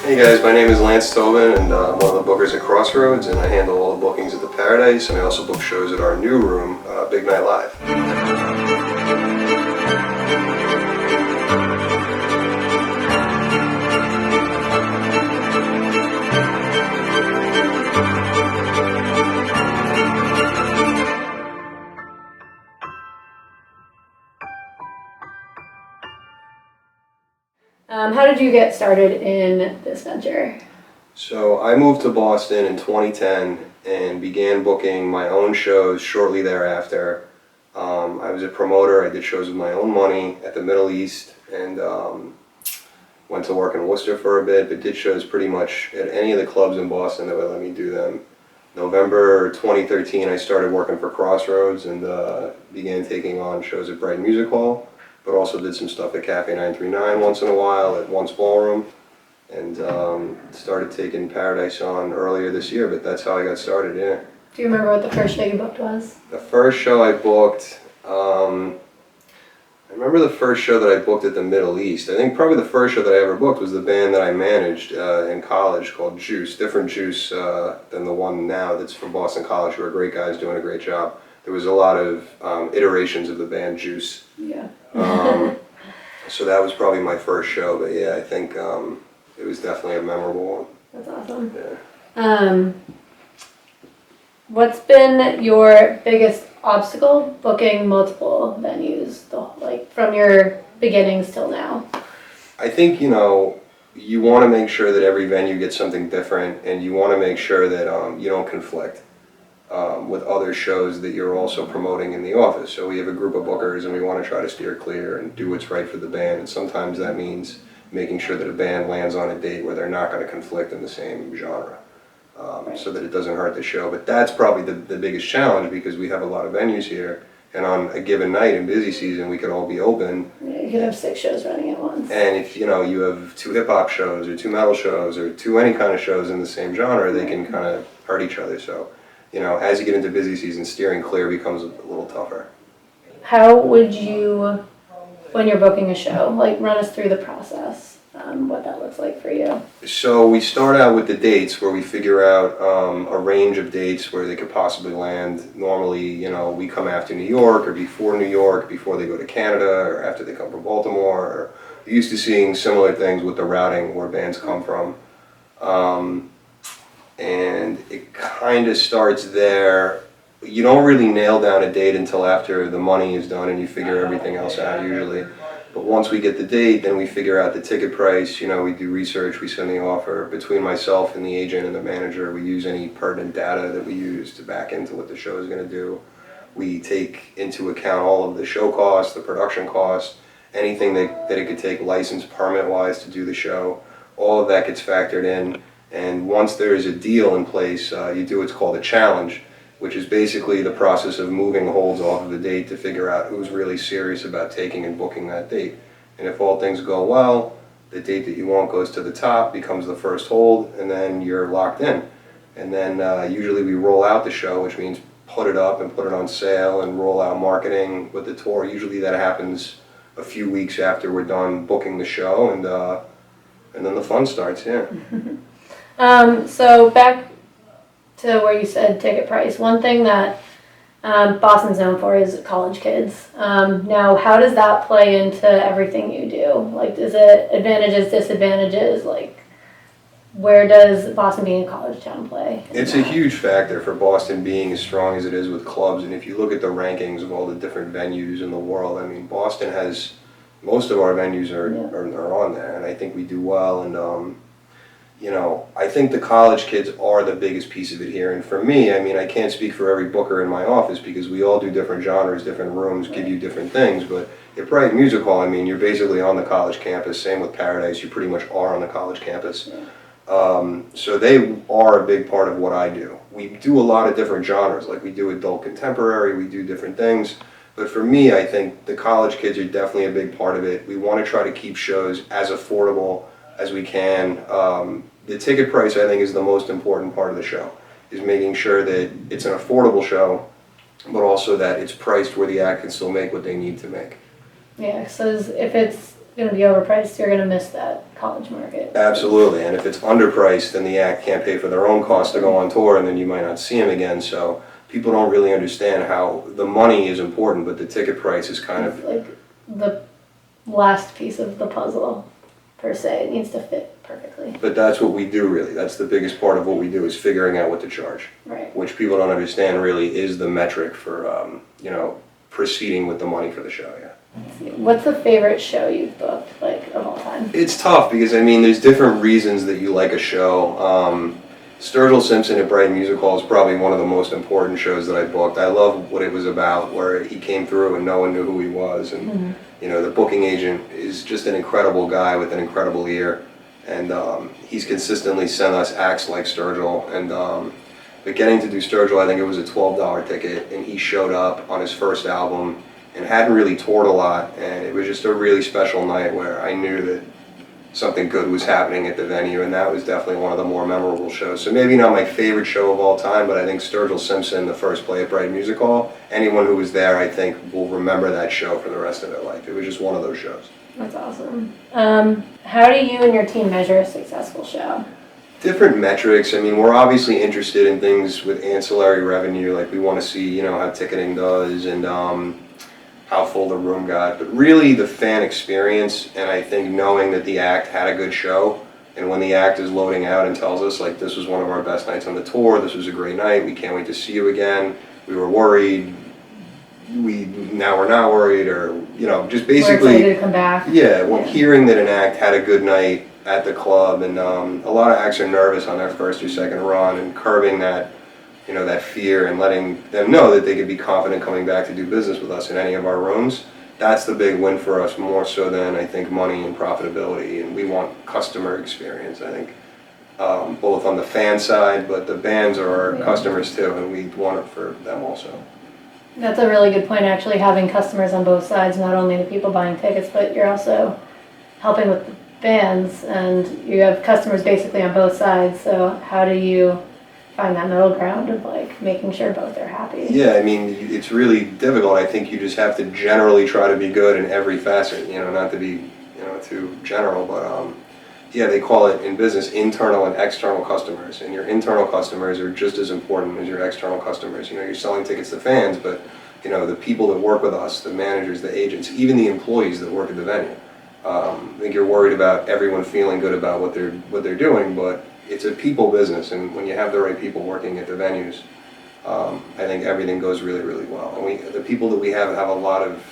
Hey guys, my name is Lance Tobin and I'm one of the bookers at Crossroads, and I handle all the bookings at the Paradise, and I also book shows at our new room, Big Night Live. How did you get started in this venture? So I moved to Boston in 2010 and began booking my own shows shortly thereafter. I was a promoter. I did shows with my own money at the Middle East, and went to work in Worcester for a bit, but did shows pretty much at any of the clubs in Boston that would let me do them. November 2013, I started working for Crossroads and began taking on shows at Brighton Music Hall, but also did some stuff at Cafe 939 once in a while, at Once Ballroom, and started taking Paradise on earlier this year, but that's how I got started, yeah. Do you remember what the first show you booked was? The first show I booked, I remember the first show that I booked at the Middle East. I think probably the first show that I ever booked was the band that I managed in college called Juice. Different Juice than the one now that's from Boston College, who are great guys doing a great job. There was a lot of iterations of the band Juice. Yeah. So that was probably my first show, but yeah, I think it was definitely a memorable one. That's awesome. Yeah. What's been your biggest obstacle booking multiple venues, from your beginnings till now? I think, you want to make sure that every venue gets something different, and you want to make sure that you don't conflict with other shows that you're also promoting in the office. So we have a group of bookers, and we want to try to steer clear and do what's right for the band, and sometimes that means making sure that a band lands on a date where they're not going to conflict in the same genre. So that it doesn't hurt the show. But that's probably the biggest challenge, because we have a lot of venues here, and on a given night in busy season we could all be open. Yeah, you could have 6 shows running at once. And if you have 2 hip-hop shows or 2 metal shows or 2 any kind of shows in the same genre, they can kind of hurt each other. So, as you get into busy season, steering clear becomes a little tougher. How would you, when you're booking a show, run us through the process? What that looks like for you. So we start out with the dates, where we figure out a range of dates where they could possibly land. Normally, we come after New York or before New York, before they go to Canada, or after they come from Baltimore. Or we're used to seeing similar things with the routing where bands come from. And it kind of starts there. You don't really nail down a date until after the money is done and you figure everything else out usually. But once we get the date, then we figure out the ticket price. We do research, we send the offer. Between myself and the agent and the manager, we use any pertinent data that we use to back into what the show is going to do. We take into account all of the show costs, the production costs, anything that it could take license permit-wise to do the show. All of that gets factored in. And once there's a deal in place, you do what's called a challenge, which is basically the process of moving holds off of the date to figure out who's really serious about taking and booking that date. And if all things go well, the date that you want goes to the top, becomes the first hold, and then you're locked in. And then usually we roll out the show, which means put it up and put it on sale and roll out marketing with the tour. Usually that happens a few weeks after we're done booking the show, and then the fun starts, yeah. So back to where you said ticket price. One thing that Boston's known for is college kids. Now, how does that play into everything you do? Is it advantages, disadvantages? Where does Boston being a college town play? It's a huge factor for Boston being as strong as it is with clubs. And if you look at the rankings of all the different venues in the world, Boston has, most of our venues are on there, and I think we do well. And I think the college kids are the biggest piece of it here. And for me, I can't speak for every booker in my office, because we all do different genres, different rooms, give you different things. But at Brighton Music Hall, you're basically on the college campus. Same with Paradise, you pretty much are on the college campus. So they are a big part of what I do. We do a lot of different genres, we do adult contemporary, we do different things. But for me, I think the college kids are definitely a big part of it. We want to try to keep shows as affordable as we can. The ticket price, I think, is the most important part of the show, is making sure that it's an affordable show, but also that it's priced where the act can still make what they need to make. Yeah, so if it's going to be overpriced, you're going to miss that college market. Absolutely, and if it's underpriced, then the act can't pay for their own cost to go on tour, and then you might not see them again. So people don't really understand how the money is important, but the ticket price is kind It's of like the last piece of the puzzle, per se. It needs to fit perfectly. But that's what we do, really. That's the biggest part of what we do, is figuring out what to charge. Right. Which people don't understand really is the metric for, proceeding with the money for the show, yeah. What's the favorite show you've booked, like, of all time? It's tough because, I mean, there's different reasons that you like a show. Sturgill Simpson at Brighton Music Hall is probably one of the most important shows that I booked. I love what it was about, where he came through and no one knew who he was. And, the booking agent is just an incredible guy with an incredible ear. And he's consistently sent us acts like Sturgill. And but getting to do Sturgill, I think it was a $12 ticket, and he showed up on his first album and hadn't really toured a lot, and it was just a really special night where I knew that something good was happening at the venue, and that was definitely one of the more memorable shows. So maybe not my favorite show of all time, but I think Sturgill Simpson, the first play at Brighton Music Hall, anyone who was there, I think, will remember that show for the rest of their life. It was just one of those shows. That's awesome. How do you and your team measure a successful show? Different metrics. I mean, we're obviously interested in things with ancillary revenue, like we want to see, how ticketing does and how full the room got. But really the fan experience, and I think knowing that the act had a good show, and when the act is loading out and tells us, like, this was one of our best nights on the tour, this was a great night, we can't wait to see you again, we were worried, now we're not worried, or, just basically... We're excited to come back. Yeah, hearing that an act had a good night at the club, and a lot of acts are nervous on their first or second run, and curbing that, that fear and letting them know that they could be confident coming back to do business with us in any of our rooms. That's the big win for us, more so than I think money and profitability, and we want customer experience, I think, both on the fan side, but the bands are our customers too, and we want it for them also. That's a really good point, actually, having customers on both sides, not only the people buying tickets, but you're also helping with the bands, and you have customers basically on both sides, so how do you find that middle ground of, like, making sure both are happy? Yeah, I mean, it's really difficult. I think you just have to generally try to be good in every facet, not to be, too general, but they call it in business internal and external customers, and your internal customers are just as important as your external customers. You're selling tickets to fans, but, the people that work with us, the managers, the agents, even the employees that work at the venue. I think you're worried about everyone feeling good about what they're doing, but it's a people business, and when you have the right people working at the venues, I think everything goes really, really well. And the people that we have a lot of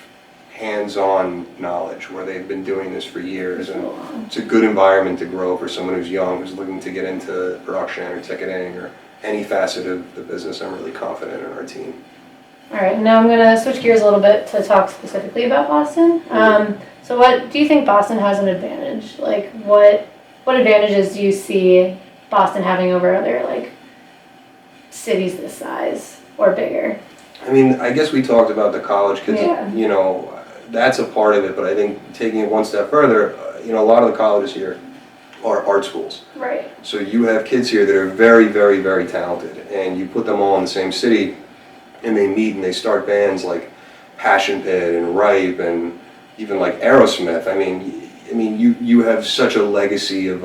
hands-on knowledge, where they've been doing this for years, and it's a good environment to grow for someone who's young, who's looking to get into production or ticketing or any facet of the business. I'm really confident in our team. All right, now I'm going to switch gears a little bit to talk specifically about Boston. So what do you think Boston has an advantage? Like, what advantages do you see Boston having over other, like, cities this size or bigger? I mean, I guess we talked about the college kids, Yeah. That's a part of it, but I think taking it one step further, a lot of the colleges here are art schools. Right. So you have kids here that are very, very, very talented, and you put them all in the same city, and they meet and they start bands like Passion Pit and Ripe and even like Aerosmith. I mean, you have such a legacy of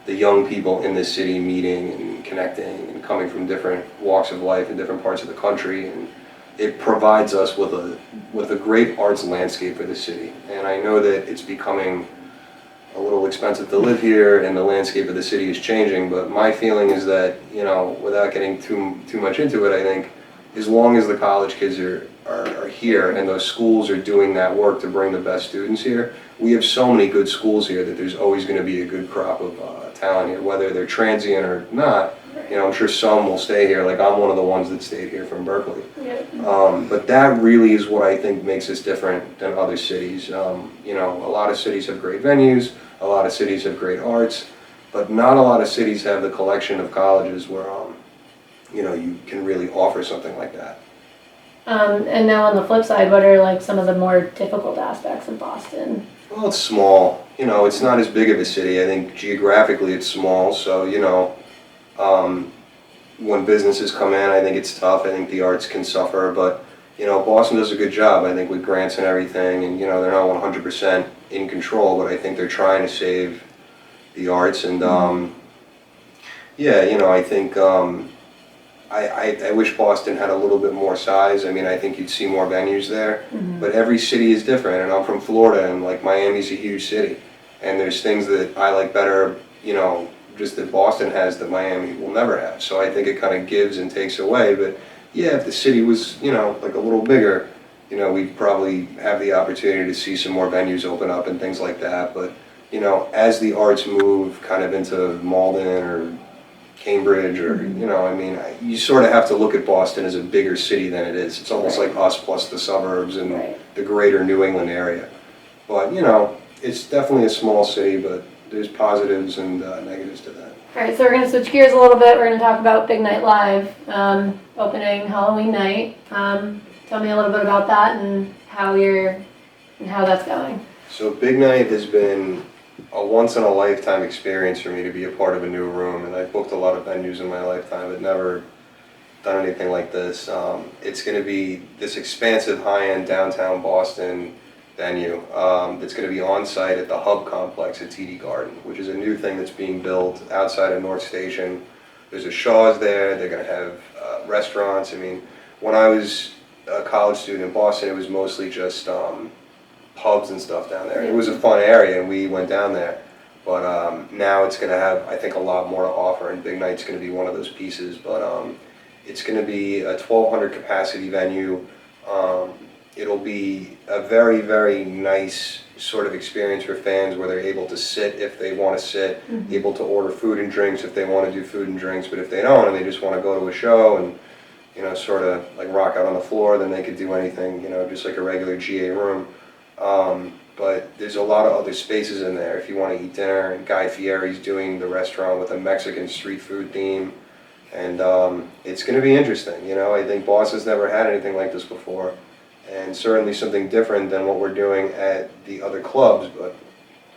the young people in this city meeting and connecting and coming from different walks of life in different parts of the country, and it provides us with a great arts landscape for the city. And I know that it's becoming a little expensive to live here, and the landscape of the city is changing, but my feeling is that, without getting too much into it, I think as long as the college kids are here and those schools are doing that work to bring the best students here, we have so many good schools here that there's always going to be a good crop of talent here, whether they're transient or not. I'm sure some will stay here, like I'm one of the ones that stayed here from Berkeley. Yep. But that really is what I think makes us different than other cities. A lot of cities have great venues, a lot of cities have great arts, but not a lot of cities have the collection of colleges where you can really offer something like that. And now on the flip side, what are, like, some of the more difficult aspects of Boston? Well, it's small. It's not as big of a city. I think geographically it's small, so, when businesses come in, I think it's tough. I think the arts can suffer, but, Boston does a good job, I think, with grants and everything, and, they're not 100% in control, but I think they're trying to save the arts, and, I think, I wish Boston had a little bit more size. I mean, I think you'd see more venues there, but every city is different, and I'm from Florida, and, like, Miami's a huge city, and there's things that I like better, just that Boston has that Miami will never have, so I think it kind of gives and takes away, but yeah, if the city was, like a little bigger, we'd probably have the opportunity to see some more venues open up and things like that. But, as the arts move kind of into Malden or Cambridge or, you sort of have to look at Boston as a bigger city than it is. It's almost like us plus the suburbs and the greater New England area. But, it's definitely a small city, but there's positives and negatives to that. All right, so we're going to switch gears a little bit. We're going to talk about Big Night Live, opening Halloween night. Tell me a little bit about that and how that's going. So Big Night has been a once-in-a-lifetime experience for me to be a part of a new room, and I've booked a lot of venues in my lifetime, but never done anything like this. It's going to be this expansive high-end downtown Boston venue that's going to be on site at the Hub Complex at TD Garden, which is a new thing that's being built outside of North Station. There's a Shaw's there. They're going to have restaurants. I mean, when I was a college student in Boston, it was mostly just pubs and stuff down there. It was a fun area, and we went down there. But now it's going to have, I think, a lot more to offer, and Big Night's going to be one of those pieces. But it's going to be a 1,200 capacity venue. It'll be a very, very nice sort of experience for fans where they're able to sit if they want to sit, able to order food and drinks if they want to do food and drinks, but if they don't and they just want to go to a show and, sort of like rock out on the floor, then they could do anything, just like a regular GA room. But there's a lot of other spaces in there if you want to eat dinner, and Guy Fieri's doing the restaurant with a Mexican street food theme, and it's going to be interesting. I think Boston's never had anything like this before. And certainly something different than what we're doing at the other clubs, but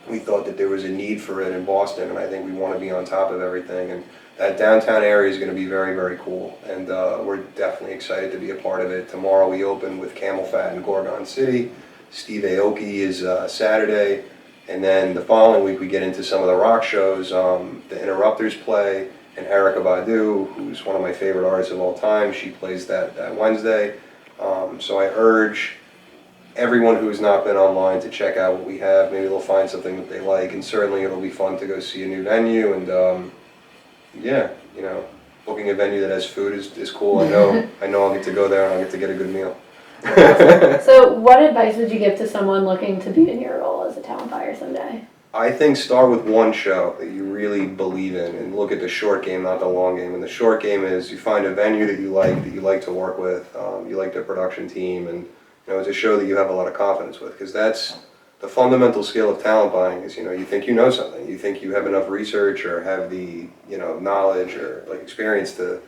we thought that there was a need for it in Boston, and I think we want to be on top of everything, and that downtown area is going to be very, very cool, and we're definitely excited to be a part of it. Tomorrow we open with Camel Fat in Gorgon City. Steve Aoki is Saturday, and then the following week we get into some of the rock shows. The Interrupters play, and Erykah Badu, who's one of my favorite artists of all time, she plays that Wednesday. So I urge everyone who has not been online to check out what we have. Maybe they'll find something that they like, and certainly it'll be fun to go see a new venue. And booking a venue that has food is cool. I know I'll get to go there and I'll get to get a good meal. So what advice would you give to someone looking to be in your role as a talent buyer someday? I think start with one show that you really believe in and look at the short game, not the long game. And the short game is you find a venue that you like to work with, you like the production team, and it's a show that you have a lot of confidence with, because that's the fundamental skill of talent buying is, you think you know something, you think you have enough research or have the, knowledge or like experience to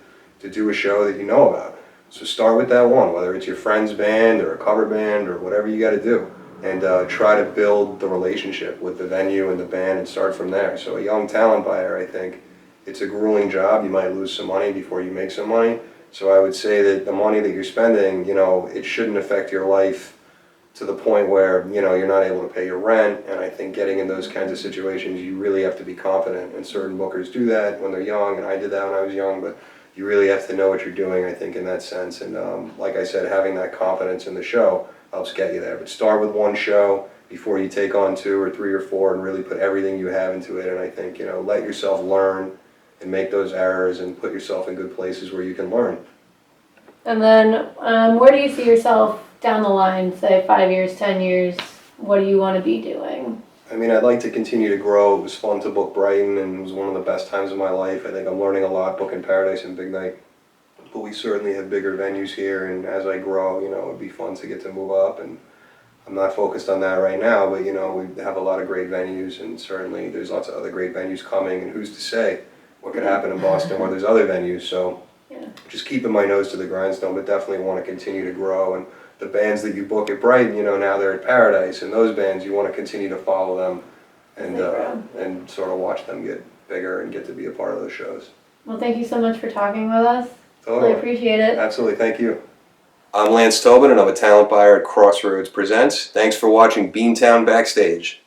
do a show that you know about. So start with that one, whether it's your friend's band or a cover band or whatever you got to do. And try to build the relationship with the venue and the band and start from there. So a young talent buyer, I think, it's a grueling job. You might lose some money before you make some money. So I would say that the money that you're spending, it shouldn't affect your life to the point where, you're not able to pay your rent. And I think getting in those kinds of situations, you really have to be confident. And certain bookers do that when they're young, and I did that when I was young, but you really have to know what you're doing, I think, in that sense. And like I said, having that confidence in the show helps get you there. But start with one show before you take on 2 or 3 or 4 and really put everything you have into it. And I think, let yourself learn and make those errors and put yourself in good places where you can learn. And then where do you see yourself down the line, say 5 years, 10 years? What do you want to be doing? I mean, I'd like to continue to grow. It was fun to book Brighton, and it was one of the best times of my life. I think I'm learning a lot booking Paradise and Big Night. But we certainly have bigger venues here, and as I grow, it would be fun to get to move up, and I'm not focused on that right now, but, we have a lot of great venues, and certainly there's lots of other great venues coming, and who's to say what could happen in Boston where there's other venues, so just keeping my nose to the grindstone, but definitely want to continue to grow, and the bands that you book at Brighton, now they're at Paradise, and those bands, you want to continue to follow them, and sort of watch them get bigger and get to be a part of those shows. Well, thank you so much for talking with us. Totally. Really appreciate it. Absolutely, thank you. I'm Lance Tobin, and I'm a talent buyer at Crossroads Presents. Thanks for watching Beantown Backstage.